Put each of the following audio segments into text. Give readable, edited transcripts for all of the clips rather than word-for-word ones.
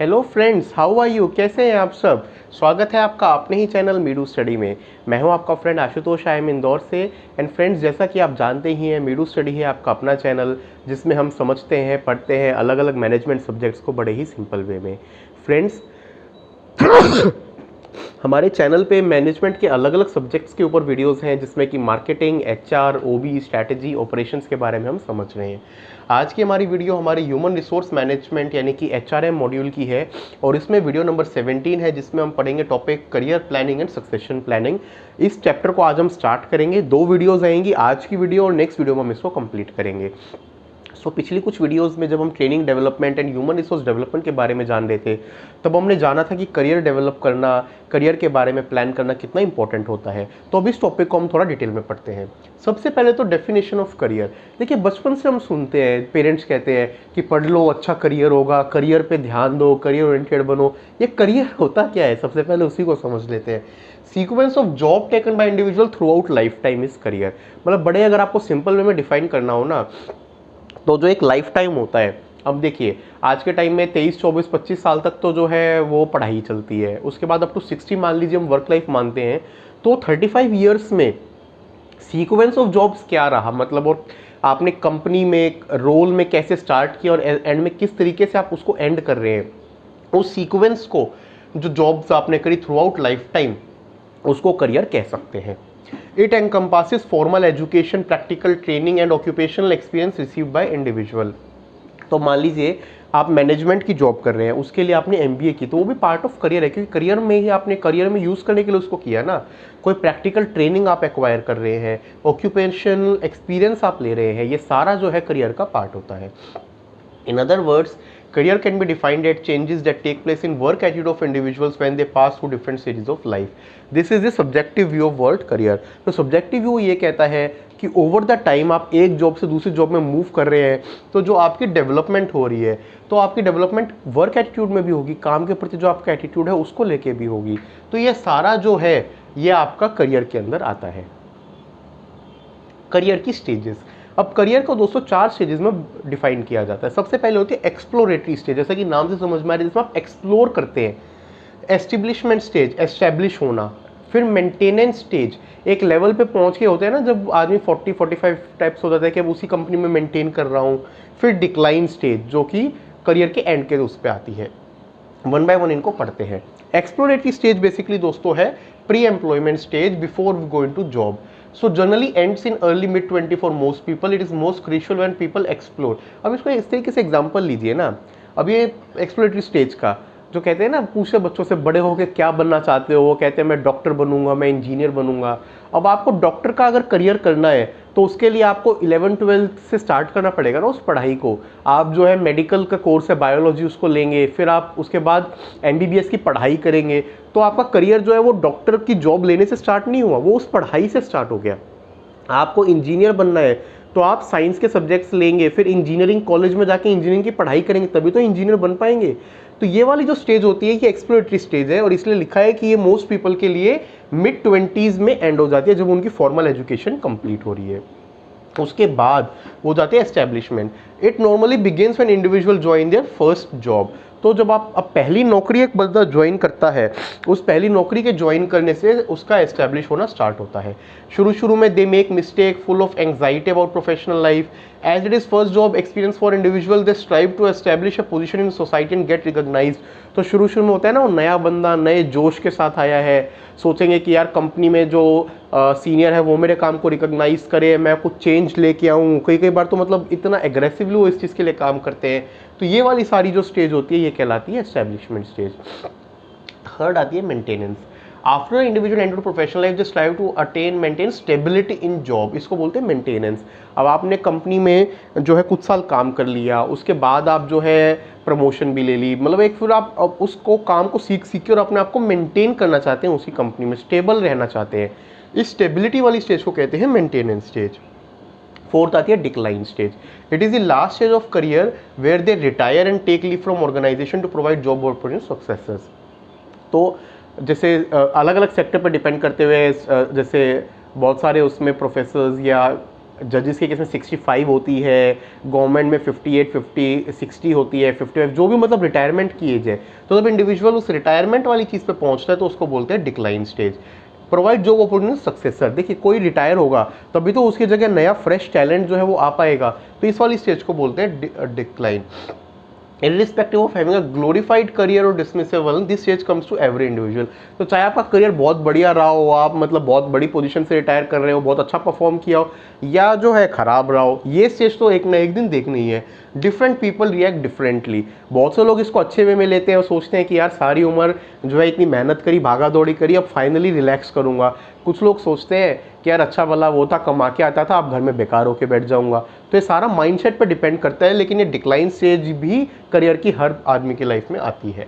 Hello friends, how are you? कैसे हैं आप सब? स्वागत है आपका अपने ही चैनल मीडू स्टडी में। मैं हूं आपका friend Ashutosh, I am Indore से। एंड फ्रेंड्स, जैसा कि आप जानते ही हैं, मीडू स्टडी है आपका अपना चैनल जिसमें हम समझते हैं, पढ़ते हैं अलग अलग मैनेजमेंट सब्जेक्ट्स को बड़े ही सिंपल वे में। फ्रेंड्स, हमारे चैनल पे मैनेजमेंट के अलग अलग सब्जेक्ट्स के ऊपर वीडियोस हैं जिसमें कि मार्केटिंग, एचआर, ओबी, स्ट्रैटेजी, ऑपरेशंस के बारे में हम समझ रहे हैं। आज की हमारी वीडियो हमारे ह्यूमन रिसोर्स मैनेजमेंट यानी कि एचआरएम मॉड्यूल की है और इसमें वीडियो नंबर 17 है जिसमें हम पढ़ेंगे topic career planning and succession planning. इस चैप्टर को आज हम स्टार्ट करेंगे। 2 वीडियोज़ आएंगी, आज की वीडियो और नेक्स्ट वीडियो में हम इसको कंप्लीट करेंगे। पिछली कुछ वीडियोस में जब हम training development and human resource development के बारे में जान रहे थे, तब हमने जाना था कि करियर डेवलप करना, करियर के बारे में प्लान करना कितना इंपॉर्टेंट होता है। तो अब इस टॉपिक को हम थोड़ा डिटेल में पढ़ते हैं। सबसे पहले तो डेफिनेशन ऑफ करियर। देखिए, बचपन से हम सुनते हैं, पेरेंट्स कहते हैं कि पढ़ लो, अच्छा करियर होगा, करियर पे ध्यान दो, करियर ओरिएंटेड बनो। ये करियर होता क्या है? सबसे पहले उसी को समझ लेते हैं। Sequence of job taken by individual through out life time is career. मतलब बड़े अगर आपको सिंपल वे में डिफाइन करना हो ना, तो जो एक लाइफ टाइम होता है, अब देखिए आज के टाइम में 23, 24, 25 साल तक तो जो है वो पढ़ाई चलती है। उसके बाद अप टू 60 मान लीजिए हम वर्क लाइफ मानते हैं, तो 35 ईयर्स में सीक्वेंस ऑफ जॉब्स क्या रहा, मतलब और आपने कंपनी में रोल में कैसे स्टार्ट किया और एंड में किस तरीके से आप उसको एंड कर रहे हैं, उस सीक्वेंस को, जो जॉब्स आपने करी थ्रू आउट लाइफ टाइम, उसको करियर कह सकते हैं। It encompasses formal education, practical training and occupational experience received by individual. तो मान लीजिए आप मैनेजमेंट की जॉब कर रहे हैं, उसके लिए आपने एमबीए की, तो वो भी पार्ट ऑफ करियर है, क्योंकि करियर में ही आपने करियर में यूज़ करने के लिए उसको किया ना। कोई प्रैक्टिकल ट्रेनिंग आप एक्वायर कर रहे हैं, ऑक्यूपेशनल एक्सपीरियंस आप ले रहे हैं, ये सारा जो है करियर का पार्ट होता है। In other words, career can be defined as changes that take place in work attitude of individuals when they pass through different stages of life. This is the subjective view of word career. तो subjective view ये कहता है कि over the time आप एक job से दूसरी job में मूव कर रहे हैं, तो जो आपकी डेवलपमेंट हो रही है, तो आपकी डेवलपमेंट वर्क एटीट्यूड में भी होगी, काम के प्रति जो आपका एटीट्यूड है उसको लेके भी होगी। तो ये सारा जो है ये आपका करियर के अंदर आता है। करियर की स्टेजेस। अब करियर को दोस्तों 4 स्टेजेस में डिफाइन किया जाता है। सबसे पहले होती है एक्सप्लोरेटरी स्टेज, जैसा कि नाम से समझ में आ रही है, जिसमें आप एक्सप्लोर करते हैं। एस्टेब्लिशमेंट स्टेज, एस्टैब्लिश होना। फिर मेंटेनेंस स्टेज, एक लेवल पे पहुंच के होते हैं ना जब आदमी 40-45 टाइप्स हो जाता है कि अब उसी कंपनी में मेंटेन कर रहा हूँ। फिर डिक्लाइन स्टेज, जो कि करियर के एंड के उस पर आती है। वन बाय वन इनको पढ़ते हैं। एक्सप्लोरेटरी स्टेज बेसिकली दोस्तों है pre employment stage before going to job. So generally ends in early mid 20 for most people. It is most crucial when people explore. अब इसको इस तरीके से एग्जांपल लीजिए ना। अब ये एक्सप्लोरेटरी स्टेज का जो कहते हैं ना, पूछे बच्चों से बड़े होकर क्या बनना चाहते हो, वो कहते हैं मैं डॉक्टर बनूंगा, मैं इंजीनियर बनूंगा। अब आपको डॉक्टर का अगर करियर करना है तो उसके लिए आपको 11-12 से स्टार्ट करना पड़ेगा ना उस पढ़ाई को। आप जो है मेडिकल का कोर्स है, बायोलॉजी, उसको लेंगे, फिर आप उसके बाद एमबीबीएस की पढ़ाई करेंगे। तो आपका करियर जो है वो डॉक्टर की जॉब लेने से स्टार्ट नहीं हुआ, वो उस पढ़ाई से स्टार्ट हो गया। आपको इंजीनियर बनना है तो आप साइंस के सब्जेक्ट्स लेंगे, फिर इंजीनियरिंग कॉलेज में जाके इंजीनियरिंग की पढ़ाई करेंगे, तभी तो इंजीनियर बन पाएंगे। तो ये वाली जो स्टेज होती है ये एक्सप्लोरेटरी स्टेज है, और इसलिए लिखा है कि ये मोस्ट पीपल के लिए मिड 20s में एंड हो जाती है, जब उनकी फॉर्मल एजुकेशन कंप्लीट हो रही है। उसके बाद वो जाते हैं establishment. It normally begins when individual join their first job. तो जब आप अब पहली नौकरी एक बंदा ज्वाइन करता है, उस पहली नौकरी के ज्वाइन करने से उसका एस्टैब्लिश होना स्टार्ट होता है। शुरू में they make mistake, full of anxiety about professional life. As it is first job experience for individual, they strive to establish a position in society and get recognised. तो शुरू में होता है ना, वो नया बंदा नए जोश के साथ आया है, सोचेंगे कि यार कंपनी में जो सीनियर है वो मेरे काम को रिकॉग्नाइज करे, मैं कुछ चेंज लेके आऊँ। कई बार तो मतलब इतना एग्रेसिवली वो इस चीज़ के लिए काम करते हैं। तो ये वाली सारी जो स्टेज होती है ये कहलाती है एस्टैब्लिशमेंट स्टेज। थर्ड आती है maintenance. After individual enter professional life they strive to attain maintain stability in job, इसको बोलते हैं मेंटेनेंस। अब आपने कंपनी में जो है कुछ साल काम कर लिया, उसके बाद आप जो है प्रमोशन भी ले ली, मतलब एक फिर आप उसको काम को सीख के और अपने आप को मेंटेन करना चाहते हैं, उसी कंपनी में स्टेबल रहना चाहते हैं। इस स्टेबिलिटी वाली स्टेज को कहते हैं मेंटेनेंस स्टेज। फोर्थ आती है decline stage. It is the last stage of career where they retire and take leave from organisation to provide job opportunity successors. तो जैसे अलग अलग सेक्टर पर डिपेंड करते हुए, जैसे बहुत सारे उसमें प्रोफेसर्स या जजेस के केस में 65 होती है, गवर्नमेंट में 58, 50, 60 होती है, 55, जो भी मतलब रिटायरमेंट की एज है। तो जब इंडिविजुअल उस रिटायरमेंट वाली चीज़ पे पहुंचता है तो उसको बोलते हैं decline stage. Provide job opportunity successor, देखिए कोई रिटायर होगा तभी तो उसकी जगह नया फ्रेश टैलेंट जो है वो आ पाएगा, तो इस वाली स्टेज को बोलते हैं decline. Irrespective of having a glorified career or dismissive one, this stage comes to every individual। तो चाहे आपका करियर बहुत बढ़िया रहा हो, आप मतलब बहुत बड़ी पोजीशन से रिटायर कर रहे हो, बहुत अच्छा परफॉर्म किया हो, या जो है खराब रहा हो, ये स्टेज तो एक ना एक दिन देखनी ही है। Different people react differently. बहुत से लोग इसको अच्छे वे में लेते हैं और सोचते हैं कि यार सारी उम्र जो है इतनी मेहनत करी, भागा दौड़ी करी, अब फाइनली रिलैक्स करूंगा। कुछ लोग सोचते हैं कि यार अच्छा भला वो था, कमा के आता था, अब घर में बेकार होके बैठ जाऊंगा। तो ये सारा माइंडसेट पे डिपेंड करता है, लेकिन ये डिक्लाइन स्टेज भी करियर की हर आदमी की लाइफ में आती है।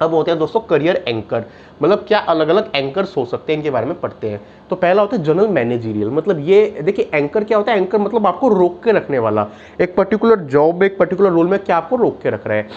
अब होते हैं दोस्तों करियर एंकर, मतलब क्या अलग अलग एंकर्स हो सकते हैं, इनके बारे में पढ़ते हैं। तो पहला होता है जनरल मैनेजरियल, मतलब ये देखिए एंकर क्या होता है। एंकर मतलब आपको रोक के रखने वाला, एक पर्टिकुलर जॉब, एक पर्टिकुलर रोल में क्या आपको रोक के रख रहा है।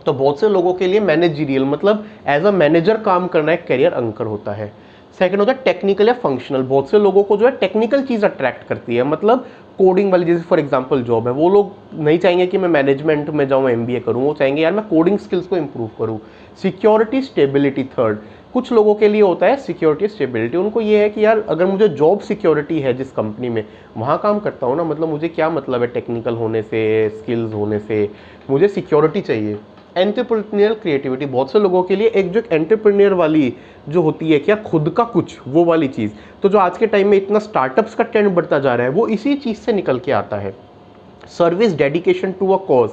तो बहुत से लोगों के लिए मैनेजरियल मतलब एज अ मैनेजर काम करना एक करियर एंकर होता है। सेकंड होता है टेक्निकल या फंक्शनल, बहुत से लोगों को जो है टेक्निकल चीज़ अट्रैक्ट करती है, मतलब कोडिंग वाली, जैसे फॉर एग्जांपल जॉब है, वो लोग नहीं चाहेंगे कि मैं मैनेजमेंट में जाऊँ एमबीए करूँ, वो चाहेंगे यार मैं कोडिंग स्किल्स को इंप्रूव करूँ। सिक्योरिटी स्टेबिलिटी थर्ड, कुछ लोगों के लिए होता है सिक्योरिटी स्टेबिलिटी, उनको ये है कि यार अगर मुझे जॉब सिक्योरिटी है जिस कंपनी में वहाँ काम करता हूँ ना, मतलब मुझे क्या मतलब है टेक्निकल होने से, स्किल्स होने से, मुझे सिक्योरिटी चाहिए। एंटरप्रेन्योरियल क्रिएटिविटी, बहुत से लोगों के लिए एक जो एंटरप्रेन्योर वाली जो होती है क्या खुद का कुछ, वो वाली चीज़, तो जो आज के टाइम में इतना स्टार्टअप्स का ट्रेंड बढ़ता जा रहा है वो इसी चीज़ से निकल के आता है। Service dedication to a cause,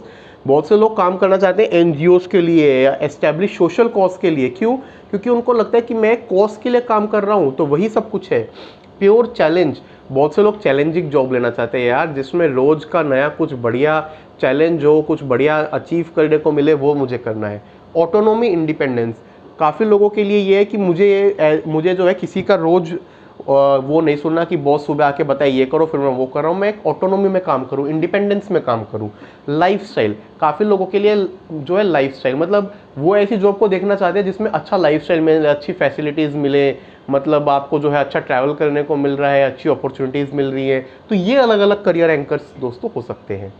बहुत से लोग काम करना चाहते हैं एनजीओज के लिए या एस्टैब्लिश सोशल कॉज के लिए। क्यों? क्योंकि उनको लगता है कि मैं कॉज के लिए काम कर रहा हूँ तो वही सब कुछ है। प्योर चैलेंज, बहुत से लोग चैलेंजिंग जॉब लेना चाहते हैं यार, जिसमें रोज का नया कुछ बढ़िया चैलेंज हो, कुछ बढ़िया अचीव करने को मिले, वो मुझे करना है। ऑटोनॉमी इंडिपेंडेंस, काफ़ी लोगों के लिए ये है कि मुझे जो है किसी का रोज वो नहीं सुनना कि बॉस सुबह आके बताए ये करो फिर मैं वो कर रहा हूँ, मैं एक ऑटोनॉमी में काम करूँ, इंडिपेंडेंस में काम करूँ। लाइफस्टाइल, काफ़ी लोगों के लिए जो है लाइफस्टाइल मतलब वो ऐसी जॉब को देखना चाहते हैं जिसमें अच्छा लाइफस्टाइल मिले, अच्छी फैसिलिटीज़ मिले, मतलब आपको जो है अच्छा ट्रैवल करने को मिल रहा है, अच्छी अपॉर्चुनिटीज़ मिल रही है। तो ये अलग अलग करियर एंकर्स दोस्तों हो सकते हैं।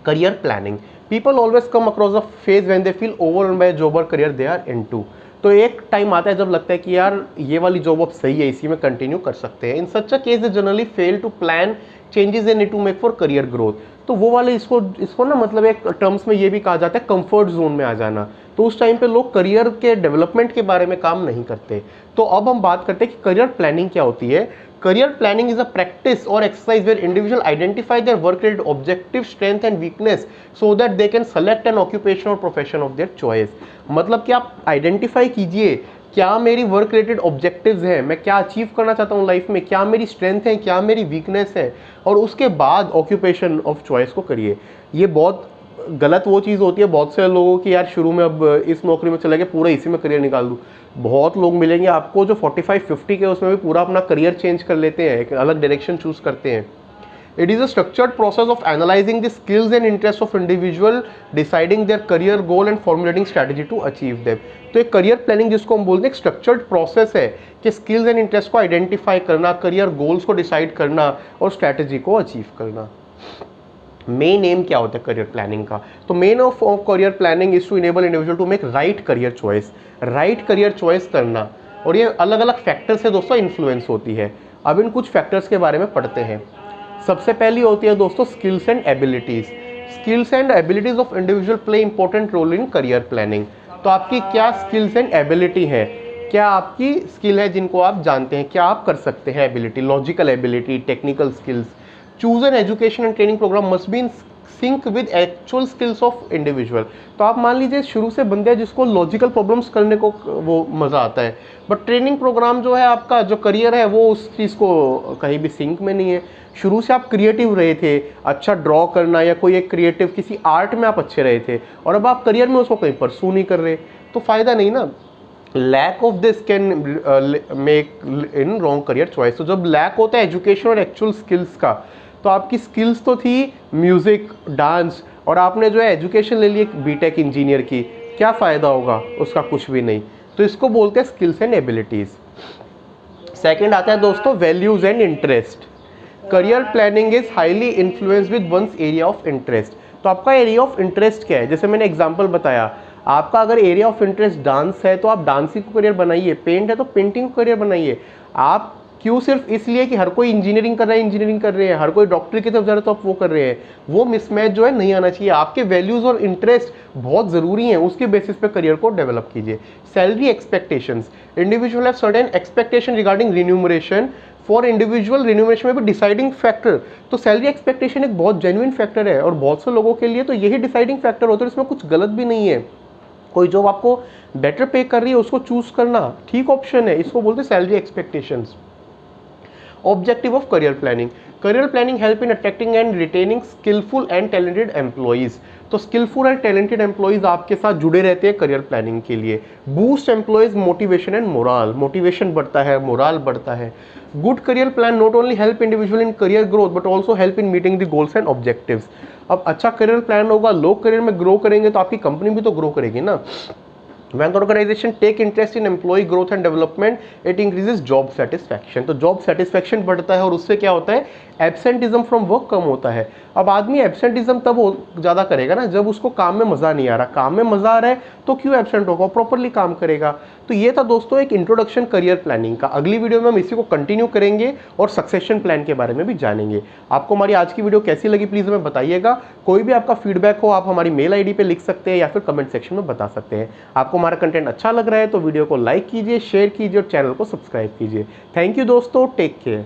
Career planning, people always come across a phase when they feel overwhelmed by job और करियर दे आर इनटू। तो एक टाइम आता है जब लगता है कि यार ये वाली जॉब अब सही है, इसी में कंटिन्यू कर सकते हैं। In such a case they generally fail to plan changes they need to make for career growth. तो वो वाले इसको ना मतलब एक टर्म्स में ये भी कहा जाता है कंफर्ट जोन में आ जाना। तो उस टाइम पे लोग करियर के डेवलपमेंट के बारे में काम नहीं करते। तो अब हम बात करते हैं कि करियर प्लानिंग क्या होती है। Career planning is a practice or exercise where individuals identify their work-related objective, strength and weakness so that they can select an occupation or profession of their choice। मतलब कि आप आइडेंटिफाई कीजिए क्या मेरी work related objectives हैं, मैं क्या achieve करना चाहता हूँ लाइफ में, क्या मेरी स्ट्रेंथ है, क्या मेरी वीकनेस है, और उसके बाद ऑक्यूपेशन ऑफ चॉइस को करिए। ये बहुत गलत वो चीज़ होती है बहुत से लोगों की, यार शुरू में अब इस नौकरी में चले गए पूरा इसी में करियर निकाल दूँ। बहुत लोग मिलेंगे आपको जो 45-50 के उसमें भी पूरा अपना करियर चेंज कर लेते हैं, एक अलग डायरेक्शन चूज करते हैं। It is a structured process of analysing the skills and interest of individual, deciding their career goal and formulating strategy to achieve them. तो एक करियर प्लानिंग जिसको हम बोलते हैं एक स्ट्रक्चर्ड प्रोसेस है कि स्किल्स एंड इंटरेस्ट को आइडेंटिफाई करना, करियर गोल्स को डिसाइड करना और स्ट्रैटेजी को अचीव करना। मेन एम क्या होता है करियर प्लानिंग का? तो main of career planning is to enable individual to make right career choice, right career choice करना। और ये अलग अलग फैक्टर्स से दोस्तों इन्फ्लुएंस होती है। अब इन कुछ फैक्टर्स के बारे में पढ़ते हैं। सबसे पहली होती है दोस्तों skills and abilities. Skills and abilities of individual play important role in career planning. तो आपकी क्या स्किल्स एंड एबिलिटी है, क्या आपकी स्किल है जिनको आप जानते हैं, क्या आप कर सकते हैं, ability, logical ability, technical skills. Choose an education and training program must be in sync with actual skills of individual. तो आप मान लीजिए शुरू से बंदे हैं जिसको लॉजिकल प्रॉब्लम्स करने को वो मज़ा आता है, बट ट्रेनिंग प्रोग्राम जो है आपका जो करियर है वो उस चीज़ को कहीं भी सिंक में नहीं है। शुरू से आप क्रिएटिव रहे थे, अच्छा ड्रॉ करना या कोई एक क्रिएटिव किसी आर्ट में आप अच्छे रहे थे, और अब आप करियर में उसको कहीं परसू नहीं कर रहे, तो फ़ायदा नहीं ना। Lack of this can make in wrong career choice. तो जब लैक होता है एजुकेशन और एक्चुअल स्किल्स का, तो आपकी स्किल्स तो थी म्यूज़िक, डांस, और आपने जो है एजुकेशन ले ली बीटेक इंजीनियर की, क्या फ़ायदा होगा उसका? कुछ भी नहीं। तो इसको बोलते हैं स्किल्स एंड एबिलिटीज़। सेकंड आता है दोस्तों values and interest. Career planning is highly influenced with one's area of interest. तो आपका एरिया ऑफ इंटरेस्ट क्या है? जैसे मैंने एग्जांपल बताया, आपका अगर एरिया ऑफ इंटरेस्ट डांस है तो आप डांसिंग को करियर बनाइए, पेंट है तो पेंटिंग को करियर बनाइए। आप क्यों सिर्फ इसलिए कि हर कोई इंजीनियरिंग कर रहा है इंजीनियरिंग कर रहे हैं, हर कोई डॉक्टर की तरफ जा रहा है तो आप वो कर रहे हैं, वो मिसमैच जो है नहीं आना चाहिए। आपके वैल्यूज और इंटरेस्ट बहुत ज़रूरी हैं, उसके बेसिस पे करियर को डेवलप कीजिए। Salary expectations, individual have certain expectation regarding remuneration, for individual remuneration में भी डिसाइडिंग फैक्टर। तो सैलरी एक्सपेक्टेशन एक बहुत जेन्युइन फैक्टर है और बहुत से लोगों के लिए तो यही डिसाइडिंग फैक्टर होता है, इसमें कुछ गलत भी नहीं है। कोई जॉब आपको बेटर पे कर रही है उसको चूज करना ठीक ऑप्शन है, इसको बोलते हैं salary expectations. Objective of career planning, career planning help in attracting and retaining skillful and talented employees. तो स्किलफुल एंड टैलेंटेड एम्प्लॉइज आपके साथ जुड़े रहते हैं करियर प्लानिंग के लिए। Boost employees motivation and morale, motivation बढ़ता है, मोराल बढ़ता है। Good career plan not only help individual in career growth but also help in meeting the goals and objectives. अब अच्छा करियर प्लान होगा, लोग करियर में ग्रो करेंगे तो आपकी कंपनी भी तो ग्रो करेगी ना। When the organization take interest in employee growth and development, it increases job satisfaction। तो job satisfaction बढ़ता है और उससे क्या होता है, एब्सेंटिज्म फ्रॉम वर्क कम होता है। अब आदमी एब्सेंटिज्म तब ज़्यादा करेगा ना जब उसको काम में मज़ा नहीं आ रहा, काम में मज़ा आ रहा है तो क्यों एब्सेंट होगा, प्रॉपरली काम करेगा। तो ये था दोस्तों एक इंट्रोडक्शन करियर प्लानिंग का। अगली वीडियो में हम इसी को कंटिन्यू करेंगे और सक्सेशन प्लान के बारे में भी जानेंगे। आपको हमारी आज की वीडियो कैसी लगी प्लीज़ हमें बताइएगा। कोई भी आपका फीडबैक हो आप हमारी मेल आईडी पे लिख सकते हैं या फिर कमेंट सेक्शन में बता सकते हैं। आपको हमारा कंटेंट अच्छा लग रहा है तो वीडियो को लाइक कीजिए, शेयर कीजिए और चैनल को सब्सक्राइब कीजिए। थैंक यू दोस्तों, टेक केयर।